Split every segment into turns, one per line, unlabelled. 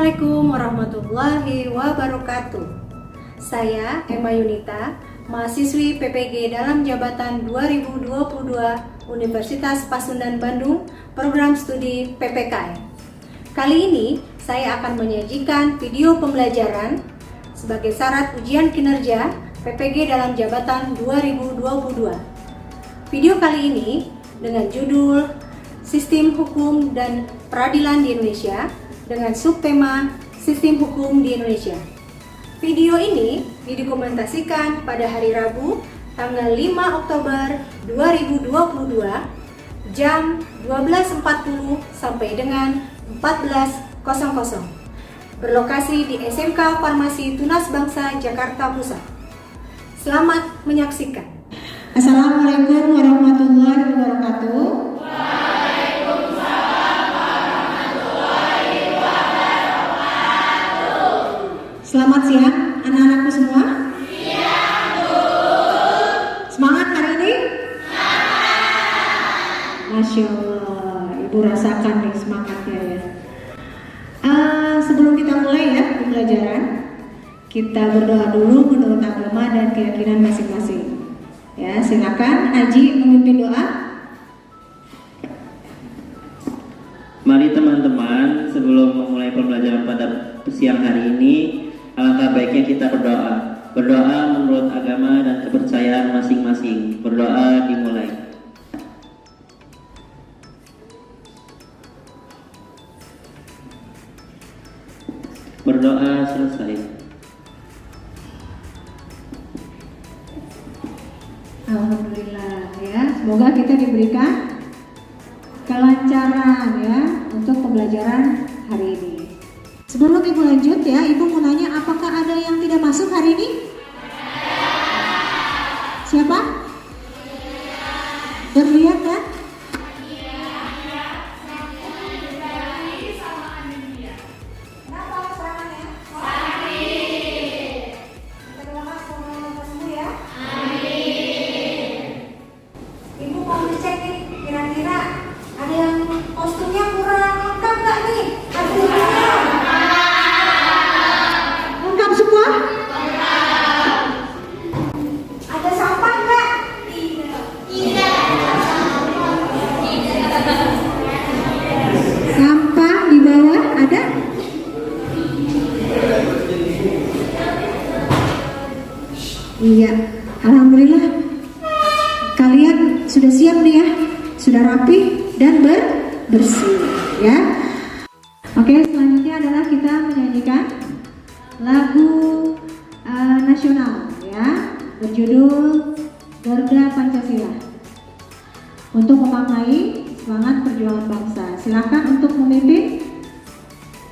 Assalamualaikum warahmatullahi wabarakatuh. Saya Emma Yunita, mahasiswi PPG dalam jabatan 2022 Universitas Pasundan Bandung, program studi PPKN. Kali ini saya akan menyajikan video pembelajaran sebagai syarat ujian kinerja PPG dalam jabatan 2022. Video kali ini dengan judul Sistem Hukum dan Peradilan di Indonesia dengan subtema Sistem Hukum di Indonesia. Video ini didokumentasikan pada hari Rabu tanggal 5 Oktober 2022 jam 12.40 sampai dengan 14.00 berlokasi di SMK Farmasi Tunas Bangsa Jakarta Pusat. Selamat menyaksikan.
Assalamualaikum warahmatullahi wabarakatuh. Selamat siang anak-anakku semua. Siang, Bu. Semangat hari ini? Semangat. Masya Allah, Ibu rasakan nih semangatnya ya. Sebelum kita mulai ya pembelajaran, kita berdoa dulu menurut agama dan keyakinan masing-masing. Ya, silakan Aji memimpin doa.
Mari teman-teman, sebelum memulai pembelajaran pada siang hari ini, alangkah baiknya kita berdoa. Berdoa menurut agama dan kepercayaan masing-masing. Berdoa dimulai. Berdoa selesai.
Alhamdulillah ya, semoga kita diberikan kelancaran ya untuk pembelajaran hari ini. Sebelum Ibu lanjut ya, Ibu mau nanya apakah ada yang tidak masuk hari ini? Siapa? Berlian kan? Iya, alhamdulillah kalian sudah siap nih ya, sudah rapi dan bersih ya. Oke, selanjutnya adalah kita menyanyikan lagu nasional ya, berjudul Garuda Pancasila untuk memaknai semangat perjuangan bangsa. Silakan untuk memimpin.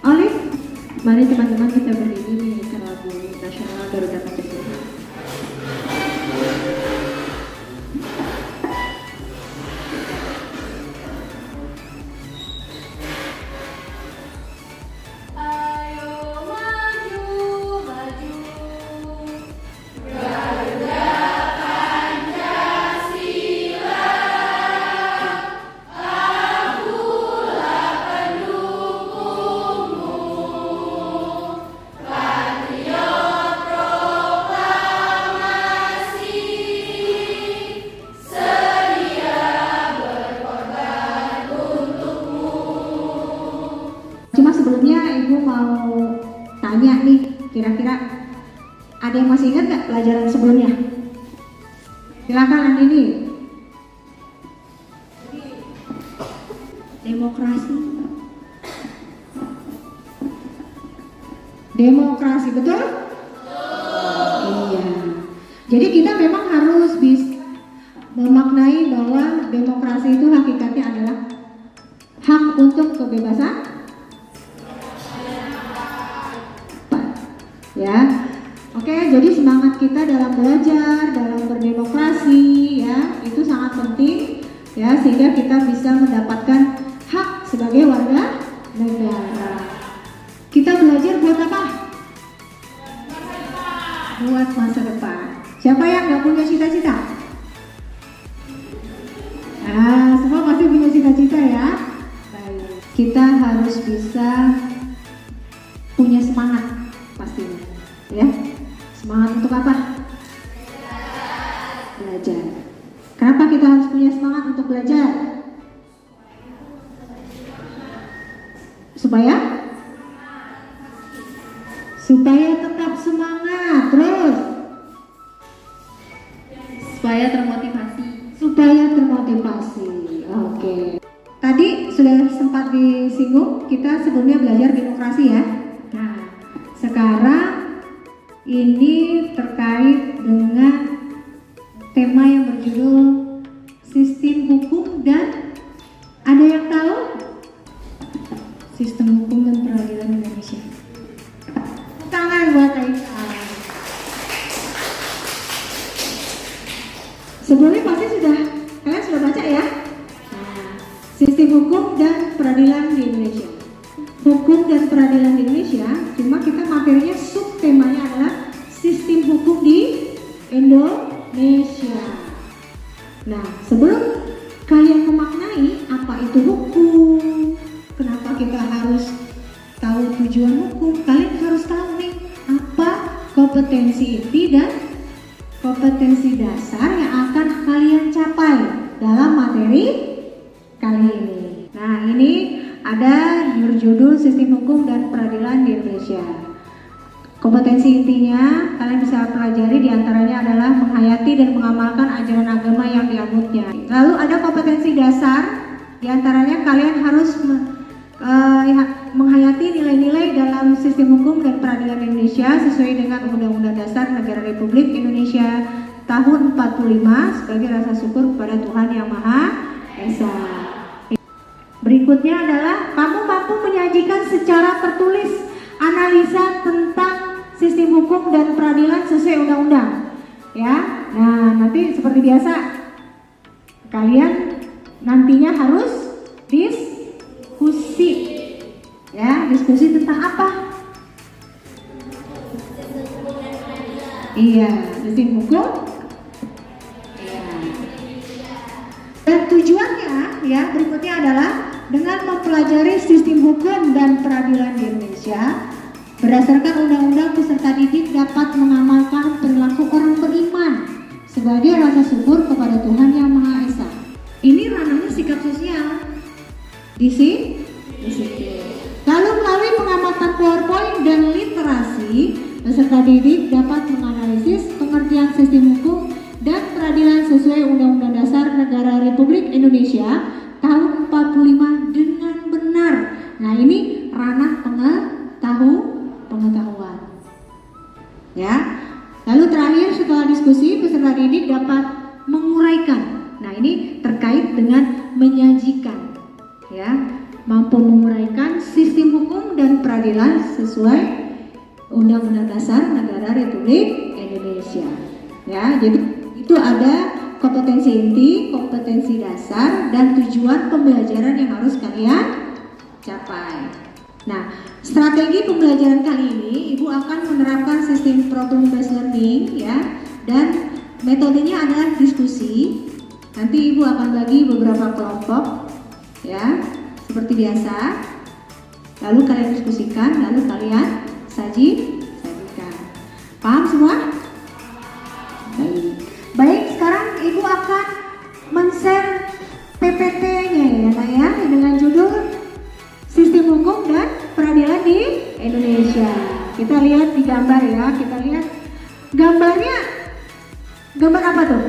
Oleh, mari teman-teman kita berdiri menyanyikan lagu nasional Garuda Pancasila. Tanya nih, kira-kira ada yang masih ingat nggak pelajaran sebelumnya? Silakan Andini. Demokrasi, betul? Iya. Jadi kita memang harus bisa memaknai bahwa demokrasi itu hakikatnya adalah hak untuk kebebasan. Ya, oke. Jadi semangat kita dalam belajar, dalam berdemokrasi, ya, itu sangat penting, ya, sehingga kita bisa mendapatkan hak sebagai warga negara. Kita belajar buat apa? Buat masa depan. Siapa yang nggak punya cita-cita? Nah, semua pasti punya cita-cita ya. Baik. Kita harus bisa Untuk apa? Belajar. Kenapa kita harus punya semangat untuk belajar? Supaya tetap semangat. Terus
Supaya termotivasi.
Oke. Tadi sudah sempat disinggung, kita sebelumnya belajar demokrasi ya. Nah, sekarang ini terkait dengan tema yang berjudul sistem hukum dan ada yang tahu? Sistem hukum dan peradilan Indonesia. Tangan buat Aisyah. Sebelumnya pasti kalian sudah baca ya. Nah, sistem hukum dan peradilan di Indonesia. Hukum dan peradilan di Indonesia, cuma kita materinya subtemanya adalah sistem hukum di Indonesia. Nah, sebelum kalian memaknai apa itu hukum, kenapa kita harus tahu tujuan hukum, kalian harus tahu nih apa kompetensi inti dan kompetensi dasar yang akan kalian capai dalam materi kali ini. Nah, ini ada berjudul sistem hukum dan peradilan di Indonesia. Kompetensi intinya kalian bisa pelajari diantaranya adalah menghayati dan mengamalkan ajaran agama yang dianutnya. Lalu ada kompetensi dasar, diantaranya kalian harus menghayati nilai-nilai dalam sistem hukum dan peradilan Indonesia sesuai dengan Undang-Undang Dasar Negara Republik Indonesia tahun 45 sebagai rasa syukur kepada Tuhan Yang Maha Esa. Berikutnya adalah kamu mampu menyajikan secara tertulis analisa tentang sistem hukum dan peradilan sesuai undang-undang. Ya, nah nanti seperti biasa kalian nantinya harus diskusi. Ya, diskusi tentang apa? Iya, sistem hukum. Iya. Dan tujuannya ya berikutnya adalah dengan mempelajari sistem hukum dan peradilan di Indonesia berdasarkan undang-undang peserta didik dapat mengamalkan perilaku orang beriman sebagai rasa syukur kepada Tuhan Yang Maha Esa. Ini ranahnya sikap sosial. Di situ. Lalu melalui pengamatan PowerPoint dan literasi, peserta didik dapat menganalisis pengertian sistem hukum dan peradilan sesuai Undang-Undang Dasar Negara Republik Indonesia tahun 45 dengan benar. Nah, ini ranah pengetahuan. Ya. Lalu terakhir setelah diskusi, peserta didik dapat menguraikan. Nah, ini terkait dengan menyajikan. Ya. Mampu menguraikan sistem hukum dan peradilan sesuai Undang-Undang Dasar Negara Republik Indonesia. Ya, jadi itu ada kompetensi inti, kompetensi dasar, dan tujuan pembelajaran yang harus kalian capai. Nah, strategi pembelajaran kali ini Ibu akan menerapkan sistem problem based learning ya, dan metodenya adalah diskusi. Nanti Ibu akan bagi beberapa kelompok ya. Seperti biasa, lalu kalian diskusikan, lalu kalian sajikan. Paham semua? Baik, sekarang Ibu akan men-share PPT-nya ya, Nak ya, dengan judul Sistem Hukum dan Peradilan di Indonesia. Kita lihat di gambar ya, kita lihat gambarnya. Gambar apa tuh?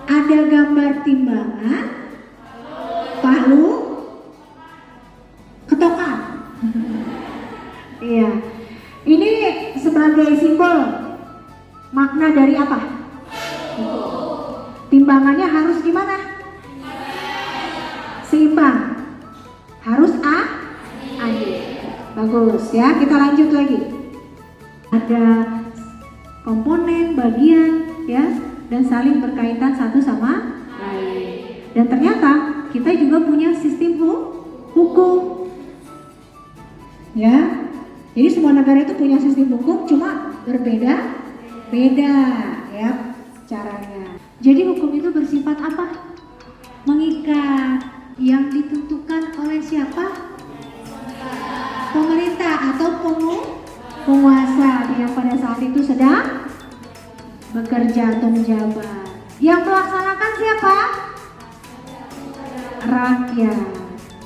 Ada gambar timbangan, palu, ketokan. Iya. Ini sebagai simbol makna dari apa? Timbangannya harus gimana? Seimbang. Harus adil. Bagus ya. Kita lanjut lagi. Ada komponen, bagian ya, dan saling berkaitan satu sama lain. Dan ternyata kita juga punya sistem hukum. Ya. Jadi semua negara itu punya sistem hukum, cuma berbeda-beda ya caranya. Jadi hukum itu bersifat apa? Mengikat, yang ditentukan oleh siapa? Pemerintah atau bekerja atau menjabat. Yang melaksanakan siapa? Rakyat.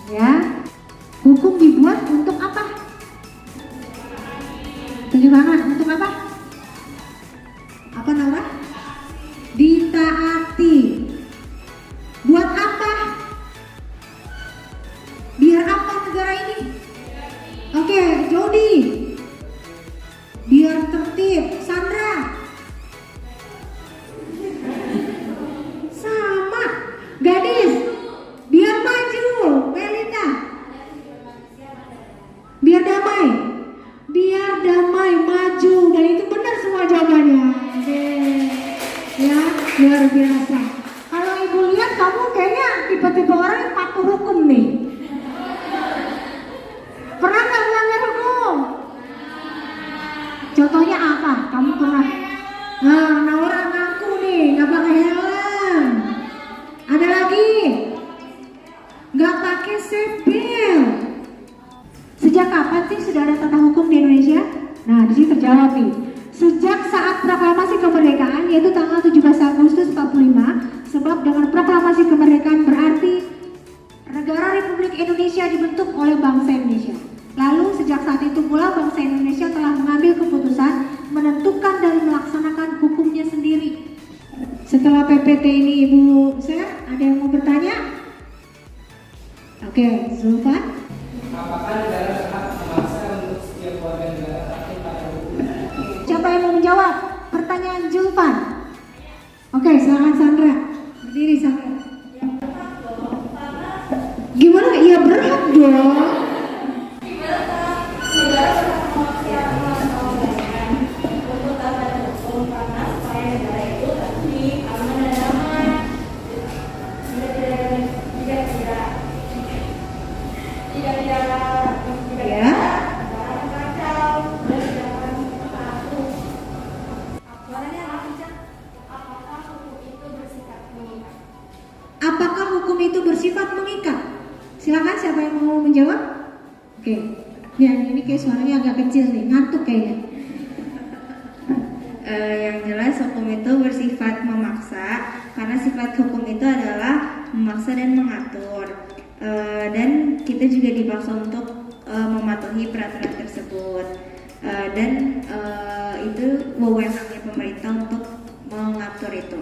Ya. Hukum dibuat untuk apa? Tunjuk tangan, untuk apa? Apa Naura? Ditaati. Buat apa? Biar apa negara ini? Oke, Jody. Biar tertib. Sandra. Sama. Gadis. Biar maju. Melita. Biar damai. Biar damai, maju. Dan itu benar semua jawabannya. Oke. Ya, luar biasa. Kalau ibu lihat kamu kayaknya tipe-tipe orang yang patuh hukum nih. Pernah nggak melanggar hukum? Contohnya apa? Kamu pernah? Nah, Naura ngaku nih, nggak pakai helm. Ada lagi? Nggak pakai seatbelt. Sejak kapan sih sudah ada tata hukum di Indonesia? Nah, di sini terjawab nih. Sejak saat proklamasi kemerdekaan, yaitu tanggal 17 Agustus 45, sebab dengan proklamasi kemerdekaan berarti negara Republik Indonesia dibentuk oleh bangsa Indonesia. Lalu sejak saat itu pula bangsa Indonesia telah mengambil keputusan menentukan dan melaksanakan hukumnya sendiri. Setelah PPT ini Ibu Sir, ada yang mau bertanya? Oke, Zulfan.
Apakah negara berhak memaksa untuk setiap warga negara taat pada hukum?
Siapa yang mau menjawab pertanyaan Zulfan? Oke, silakan Sandra. Berdiri Sandra. Gimana? Iya berhak dong. Apakah hukum itu bersifat mengikat? Silakan siapa yang mau menjawab? Oke. Ya, ini kayak suaranya agak kecil nih, ngantuk kayaknya.
Yang jelas hukum itu bersifat memaksa karena sifat hukum itu adalah memaksa dan mengatur. Dan kita juga dipaksa untuk mematuhi peraturan tersebut. Dan itu wewenangnya pemerintah untuk mengatur itu.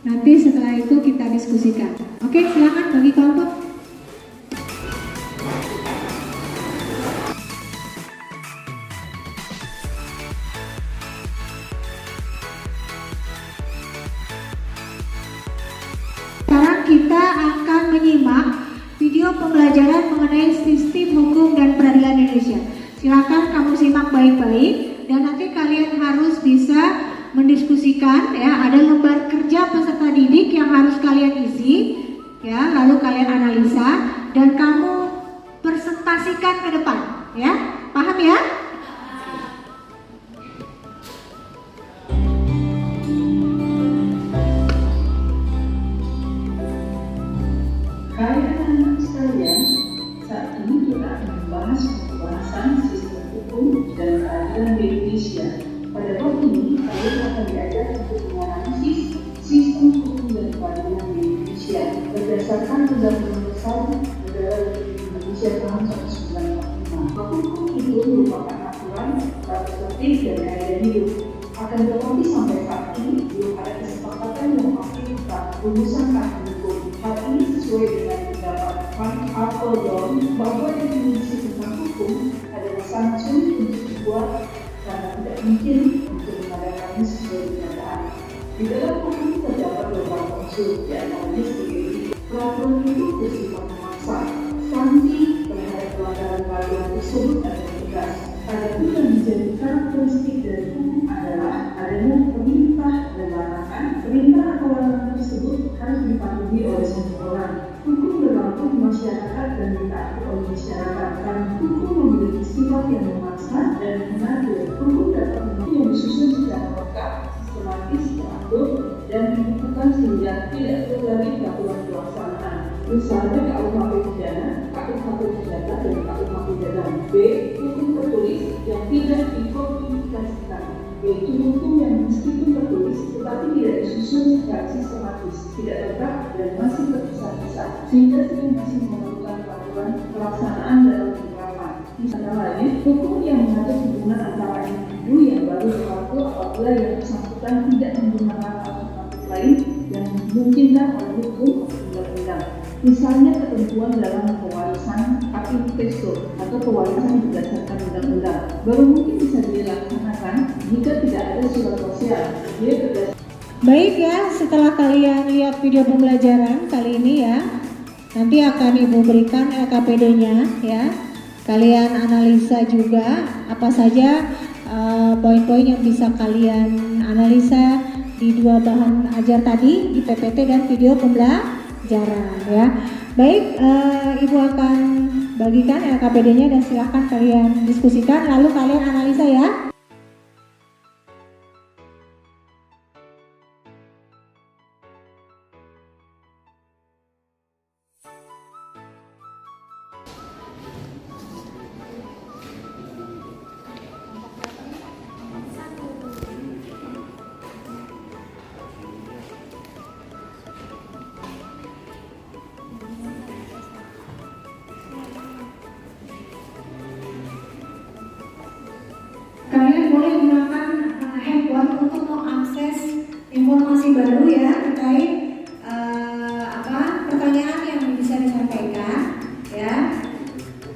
Nanti setelah itu kita diskusikan. Oke, silakan bagi kelompok. Sekarang kita akan menyimak video pembelajaran mengenai sistem hukum dan peradilan Indonesia. Silakan kamu simak baik-baik dan nanti kalian harus bisa mendiskusikan ya, ada lembar kerja peserta didik yang harus kalian isi ya, lalu kalian analisa dan kamu presentasikan ke depan ya. Paham ya?
Anak sekalian, saat ini kita akan membahas pembahasan sistem hukum dan peradilan di Indonesia. Pada bab ini, kalian akan diajar untuk menganalisis sistem hukum dan peradilan di Indonesia berdasarkan Undang-Undang Dasar Negara Republik Indonesia tahun 1945. Hukum itu merupakan aturan, tata tertib dan gaya hidup. Akan tetapi sampai saat ini belum ada kesepakatan yang pasti tentang rumusan kaki hukum. Hal ini sesuai dengan pendapat Van Apeldoorn bahwa definisi tentang hukum adalah sangat sulit untuk dibuat karena tidak mungkin untuk mengadakannya sesuai kenyataan. Di dalam hukum terdapat beberapa unsur, diantaranya sebagai berikut. Peraturan itu bersifat memaksa. Sanksi terhadap pelanggaran peraturan tersebut adalah tegas. Adapun yang menjadi karakteristik dari hukum adalah adanya perintah dan larangan. Perintah atau larangan tersebut harus dipatuhi oleh semua orang. Hukum berlaku di masyarakat dan ditaati oleh masyarakat. Karena hukum memiliki sifat yang memaksa dan mengatur. Hukum dapat menjadi yang disusun secara lengkap, sistematis, teratur, dan dibukukan sehingga tidak perlu lagi peraturan pelaksanaan. Misalnya KUHP pidana, KUHP pidana, dan KUHP pidana. B. Hukum tertulis tidak dikomunikasikan, yaitu hukum yang meskipun tertulis tetapi tidak disusun secara sistematis, tidak tetap dan masih terpisah-pisah, sehingga masih memerlukan peraturan pelaksanaan dalam penerapan. Misalnya lain, hukum yang mengatur hubungan antara individu yang baru berlaku apabila yang bersangkutan tidak menggunakan alternatif lain yang dimungkinkan oleh hukum atau undang-undang. Misalnya ketentuan dalam pewarisan hak investor atau pewarisan berdasarkan undang-undang baru mungkin bisa dilaksanakan jika tidak ada surat sosial.
Baik ya, setelah kalian lihat video pembelajaran kali ini ya, nanti akan Ibu berikan LKPD-nya ya. Kalian analisa juga apa saja poin-poin yang bisa kalian analisa di dua bahan ajar tadi, di PPT dan video pembelajaran ya. Baik, Ibu akan bagikan LKPD-nya dan silahkan kalian diskusikan lalu kalian analisa ya. Kalian boleh gunakan handphone untuk mengakses informasi baru ya terkait pertanyaan yang bisa disampaikan ya.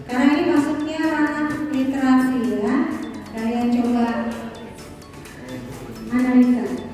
Karena ini masuknya ranah literasi ya. Kalian coba analisa.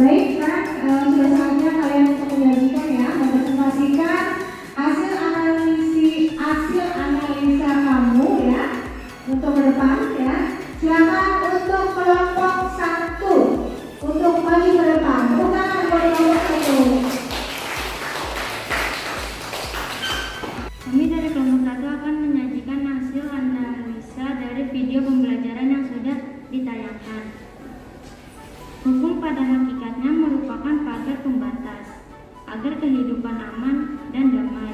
Baik, sudah saatnya kalian untuk menyajikan ya, mempresentasikan hasil analisa kamu ya untuk ke depan ya. Silakan untuk kelompok 1 untuk maju ke depan. Bukan buat kelompok 1.
Kami dari kelompok 1 akan menyajikan hasil analisa dari video pembelajaran yang sudah ditayangkan. Hukum pada hakikatnya merupakan pagar pembatas agar kehidupan aman dan damai.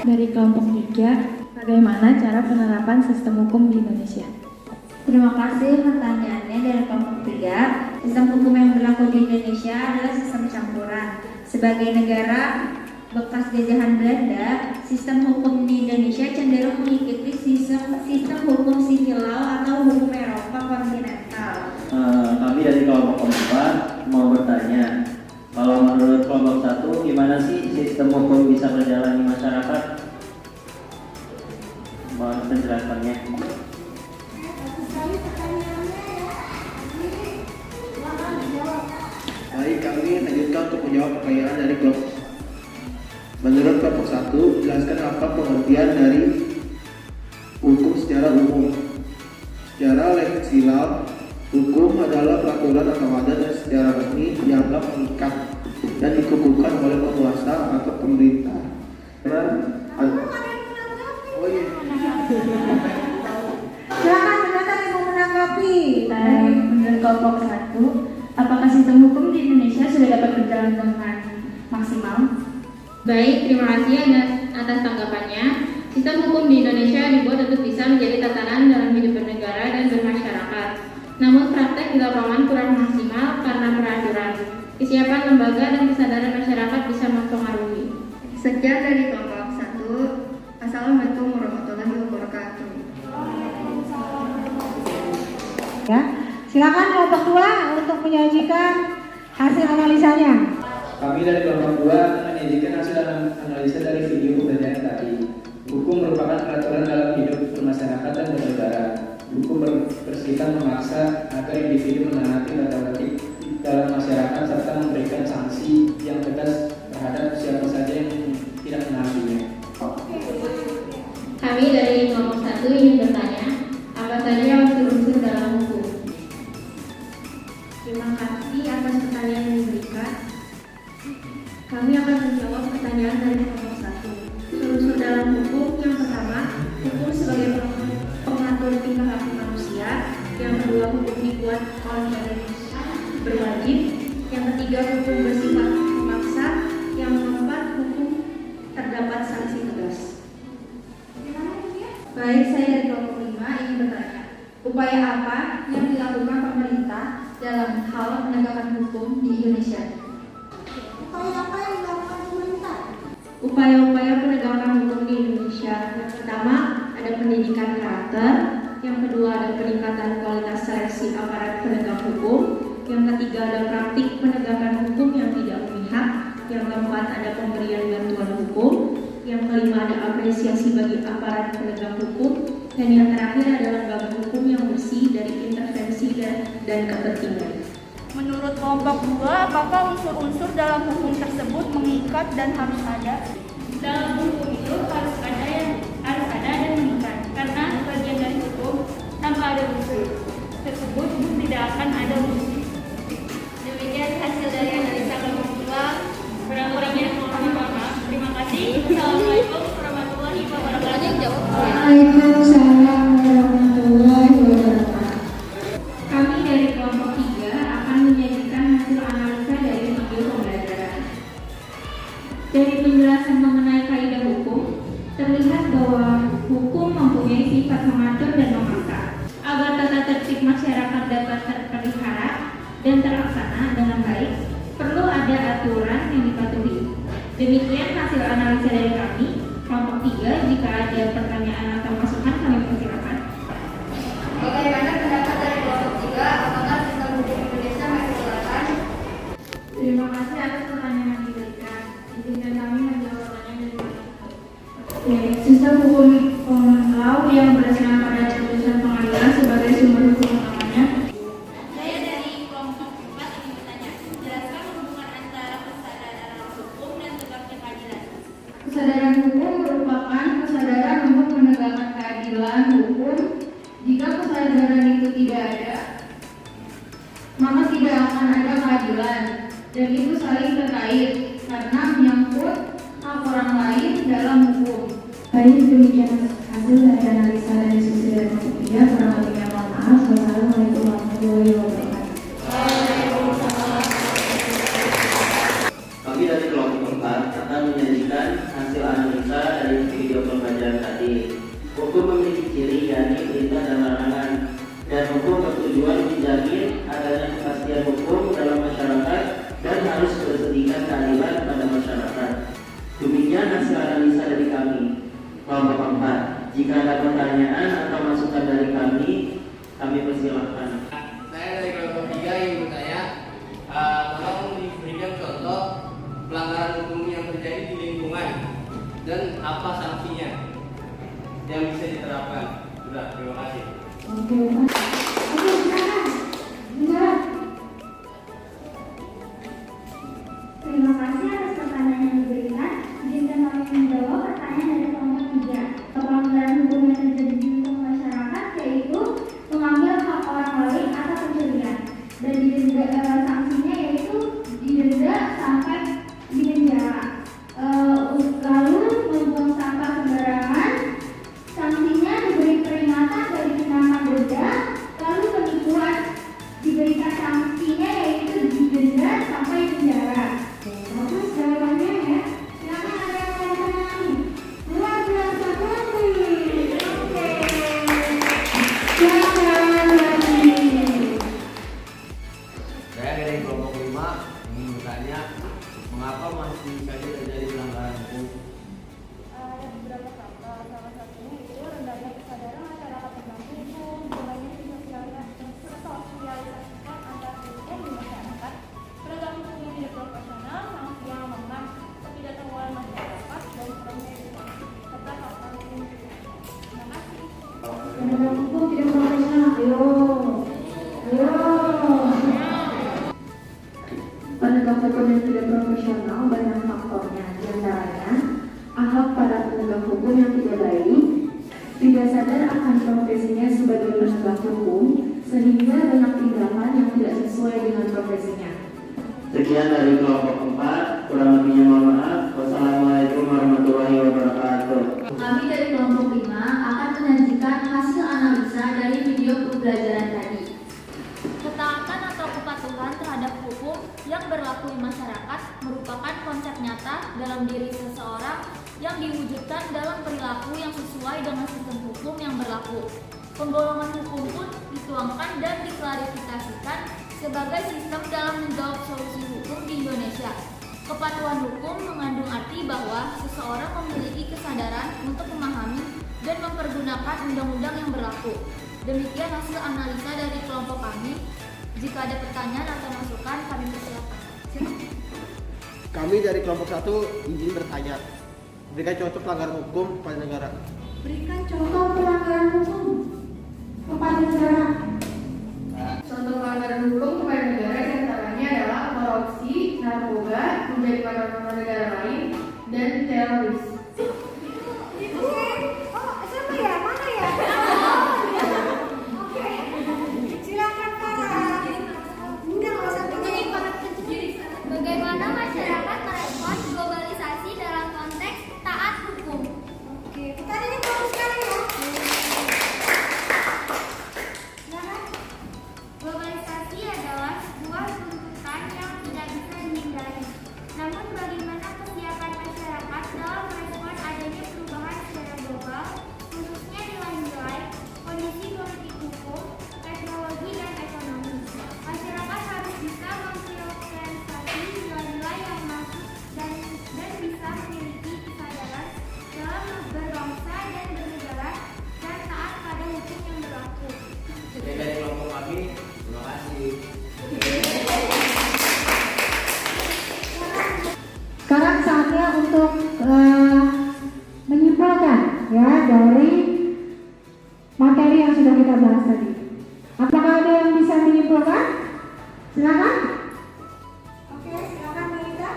Dari kelompok 3, bagaimana cara penerapan sistem hukum di Indonesia?
Terima kasih pertanyaannya dari kelompok 3. Sistem hukum yang berlaku di Indonesia adalah sistem campuran. Sebagai negara bekas jajahan Belanda, sistem hukum di Indonesia cenderung mengikuti sistem hukum sivil law atau hukum Eropa kontinental.
Kami dari kelompok 4 mau bertanya, kalau menurut kelompok 1 gimana sih sistem hukum bisa berjalan di masyarakat? Mohon penjelasannya.
Baik, kami lanjutkan untuk menjawab pertanyaan dari kelompok. Menurut kelompok 1, jelaskan apa pengertian dari hukum secara umum. Secara leksial, hukum adalah peraturan atau adat yang secara resmi dianggap mengikat dan
kelompok 1, apakah sistem hukum di Indonesia sudah dapat berjalan dengan maksimal?
Baik, terima kasih atas tanggapannya. Sistem hukum di Indonesia dibuat untuk bisa menjadi tatanan dalam hidup bernegara dan bermasyarakat. Namun praktek di lapangan kurang maksimal karena peraturan, kesiapan lembaga dan kesadaran masyarakat bisa mempengaruhi.
Sekian dari kelompok 1. Assalamualaikum warahmatullahi wabarakatuh.
Ya, silakan kelompok 2 untuk menyajikan hasil analisanya.
Kami dari kelompok 2 akan menyajikan hasil analisa dari video pembelajaran tadi. Hukum merupakan peraturan dalam hidup bermasyarakat dan bernegara. Hukum bersifat memaksa agar individu menaati tata tertib dalam masyarakat serta memberikan sanksi yang tegas terhadap siapa saja yang tidak menaatinya.
Kami dari kelompok 1 ingin bertanya, apa saja unsur-unsur dalam hukum?
Terima kasih atas pertanyaan yang diberikan. Kami akan menjawab pertanyaan dari kelompok 1. Unsur dalam hukum yang pertama, hukum sebagai pengatur tingkah laku manusia. Yang kedua, hukum dibuat oleh berwajib. Yang ketiga, hukum bersifat memaksa. Yang keempat, hukum terdapat sanksi tegas. Baik, saya dari kelompok 5 ingin bertanya, upaya apa yang dilakukan pemerintah dalam hal penegakan hukum di Indonesia? Upaya-upaya penegakan hukum di Indonesia. Yang pertama, ada pendidikan karakter. Yang kedua, ada peningkatan kualitas seleksi aparat penegak hukum. Yang ketiga, ada praktik penegakan hukum yang tidak memihak. Yang keempat, ada pemberian bantuan hukum. Yang kelima, ada apresiasi bagi aparat penegak hukum. Dan yang terakhir adalah lembaga hukum yang bersih dari intervensi dan kepentingan.
Menurut kelompok 2, apakah unsur-unsur dalam hukum tersebut mengikat dan harus ada?
Dalam hukum itu harus ada dan mengikat, karena bagian dari hukum tanpa ada unsur tersebut tidak akan ada unsur. Demikian hasil dari analisa kelompok 2. Kurang-kurangnya mohon maaf. Terima kasih. Assalamualaikum warahmatullahi wabarakatuh.
Waalaikumsalam warahmatullahi wabarakatuh.
Kami dari kelompok 3 akan menyajikan hasil analisa dari video pembelajaran. Dari penjelasan mengenai kaidah hukum, terlihat bahwa hukum mempunyai sifat mengatur dan memaksa. Agar tata tertib masyarakat dapat terpelihara dan terlaksana dengan baik, perlu ada aturan yang dipatuhi. Demikian hasil analisa dari kami, kelompok 3. Jika ada pertanyaan atau masukan, kami persilakan.
Bagaimana pendapat dari kelompok 3? Apakah sistem hukum Indonesia masih relevan?
Terima kasih atas pertanyaan yang diberikan. Izinkan kami menjawab pertanyaan dari kami. Sistem hukum law yang berdasarkan pada putusan pengadilan sebagai sumber hukum utamanya.
Saya dari kelompok 4 ingin bertanya, jelaskan hubungan antara kesadaran hukum dan tegaknya keadilan.
Kesadaran hukum merupakan kesadaran untuk menegakkan keadilan hukum. Jika kesadaran itu tidak ada, maka tidak akan ada keadilan, dan itu saling terkait karena menyangkut hak orang lain dalam hukum. Baik, demikian hasil dari analisa dari sisi dari kelompok 3. Kurang lebihnya mohon maaf. Wassalamualaikum warahmatullahi wabarakatuh.
Kami dari kelompok 4 akan menyajikan hasil analisa dari video pembelajaran tadi. Hukum memiliki ciri yakni perintah dan larangan, dan hukum bertujuan menjamin adanya kepastian hukum dalam masyarakat dan harus bersediakan keadilan pada masyarakat. Demikian hasil analisa dari kami, kelompok 4. Jika ada pertanyaan atau masukan dari kami persilahkan.
Saya dari kelompok 3 ingin bertanya, tolong diberikan contoh pelanggaran hukum yang terjadi di lingkungan dan apa sanksinya yang bisa diterapkan. Sudah, terima kasih.
Terima kasih atas pertanyaan yang diberikan. Izinkan kami menjawab pertanyaan dari kelompok 3. Pelanggaran hukum yang terjadi di lingkungan masyarakat yaitu mengambil hak orang lain atau pencurian, dan sanksinya yaitu didenda sampai di penjara. Lalu membuang sampah sembarangan, sanksinya diberi peringatan dari kenakan denda penegak hukum tidak profesional. Ayo.
Penegak hukum yang tidak profesional banyak faktornya, di antaranya akhlak para penegak hukum yang tidak baik, tidak sadar akan profesinya sebagai penegak hukum, sehingga banyak tindakan yang tidak sesuai dengan profesinya.
Sekian dari kelompok 4, kurang lebihnya mohon maaf. Wassalamualaikum warahmatullahi wabarakatuh.
Kami dari kelompok 5 akan menyajikan hasil analisa dari video pembelajaran tadi.
Ketaatan atau kepatuhan terhadap hukum yang berlaku di masyarakat merupakan konsep nyata dalam diri seseorang yang diwujudkan dalam perilaku yang sesuai dengan sistem hukum yang berlaku. Penggolongan hukum pun dituangkan dan diklarifikasikan sebagai sistem dalam menjawab solusi hukum di Indonesia. Kepatuhan hukum mengandung arti bahwa seseorang memiliki kesadaran untuk memahami dan mempergunakan undang-undang yang berlaku. Demikian hasil analisa dari kelompok kami. Jika ada pertanyaan atau masukan, kami persilakan.
Kami dari kelompok 1 izin bertanya. Berikan contoh pelanggaran hukum pada negara.
Berikan contoh pelanggaran hukum kepada negara.
Contoh pelanggaran hukum kepada negara diantaranya adalah korupsi, narkoba, menjadi pahlawan negara lain, dan teroris.
Siapa ya? Mana ya? Oke. Silakan Farah. Udah nggak usah
Bagaimana masyarakat merespon globalisasi dalam konteks taat hukum?
Oke, pertanyaannya bagus sekali ya.
Globalisasi adalah sebuah tuntutan yang tidak bisa dihindari. Namun bagaimana kesiapan masyarakat dalam merespon adanya perubahan secara global, khususnya nilai-nilai, kondisi politik hukum, teknologi, dan ekonomi. Masyarakat harus bisa memfilterisasi nilai-nilai yang masuk dan bisa memiliki kesadaran dalam berbangsa dan bernegara dan taat pada hukum yang berlaku.
Sekian dari kelompok kami. Terima kasih.
Sekarang saatnya untuk menyimpulkan ya dari materi yang sudah kita bahas tadi. Apakah ada yang bisa menyimpulkan? Silakan.
Oke, silakan Melita.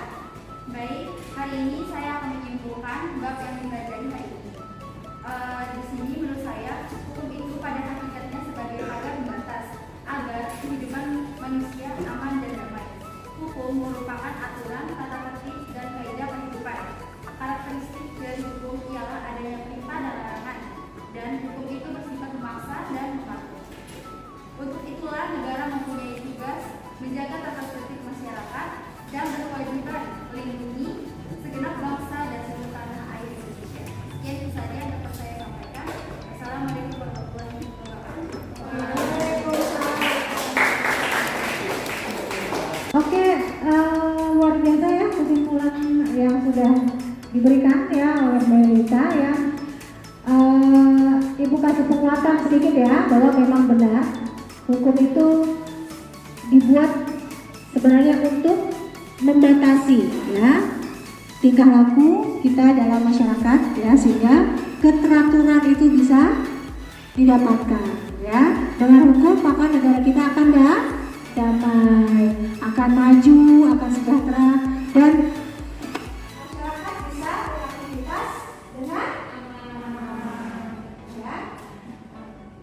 Baik, hari ini saya akan menyimpulkan bab yang dipelajari hari ini. Di sini menurut saya hukum itu pada hakikatnya sebagai pagar pembatas agar kehidupan manusia aman dan damai. Hukum merupakan aturan, tata tertib, dan kaidah kehidupan. Karakteristik dari hukum ialah adanya perintah dan larangan, dan hukum itu bersifat memaksa dan mengatur. Untuk itulah negara mempunyai tugas menjaga tata tertib masyarakat dan berkewajiban melindungi segenap bangsa dan seluruh tanah air Indonesia. Sekian itu saja yang dapat saya sampaikan. Assalamualaikum warahmatullahi wabarakatuh.
Oke, luar biasa ya kesimpulan yang sudah diberikan ya oleh Melita ya. Ibu kasih penguatan sedikit ya bahwa memang benar hukum itu dibuat sebenarnya untuk membatasi ya tingkah laku kita dalam masyarakat ya sehingga keteraturan itu bisa didapatkan ya. Dengan hukum maka negara kita akan damai, akan maju, akan sejahtera dan
Masyarakat bisa beraktivitas dengan aman. Ya.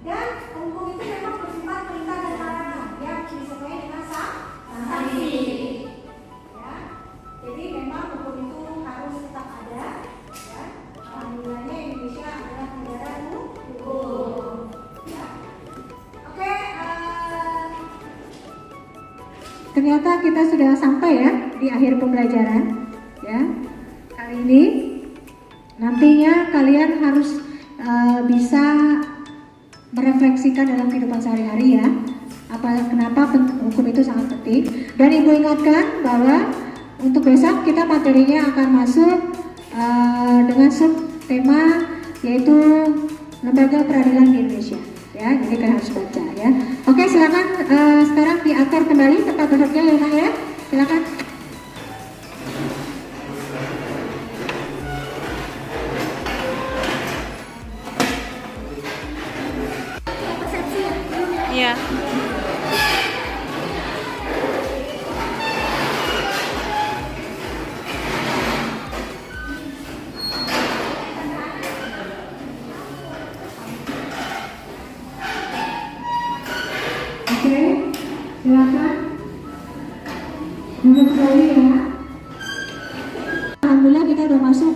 Dan hukum itu memang bersifat perintah dan larangan yang disesuaikan dengan sanksi. Ya. Jadi memang hukum itu harus tetap ada. Ya. Alhamdulillahnya Indonesia adalah negara hukum. Ya. Oke.
ternyata kita sudah sampai ya di akhir pembelajaran ya kali ini. Nantinya kalian harus bisa merefleksikan dalam kehidupan sehari-hari ya kenapa hukum itu sangat penting. Dan ibu ingatkan bahwa untuk besok kita materinya akan masuk dengan subtema yaitu lembaga peradilan di Indonesia ya, jadi kalian harus baca ya. Oke, silakan sekarang diatur kembali tempat duduknya ya, silakan. Duduk kembali ya. Alhamdulillah kita udah masuk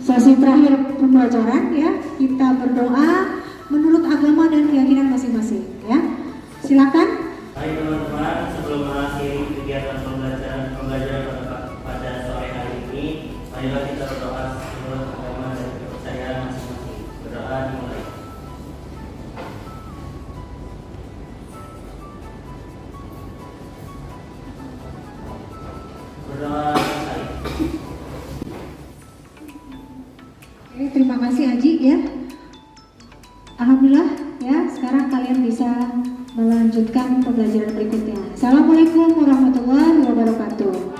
sesi terakhir pembelajaran ya. Kita berdoa menurut agama dan keyakinan masing-masing ya. Silakan.
Baik teman-teman, sebelum mengakhiri kegiatan pembelajaran pada sore hari ini, marilah kita berdoa menurut agama dan kepercayaan masing-masing. Berdoa dimulai. Berdoa selesai.
Oke, terima kasih Aji ya. Alhamdulillah ya, sekarang kalian bisa melanjutkan pembelajaran berikutnya. Assalamualaikum warahmatullahi wabarakatuh.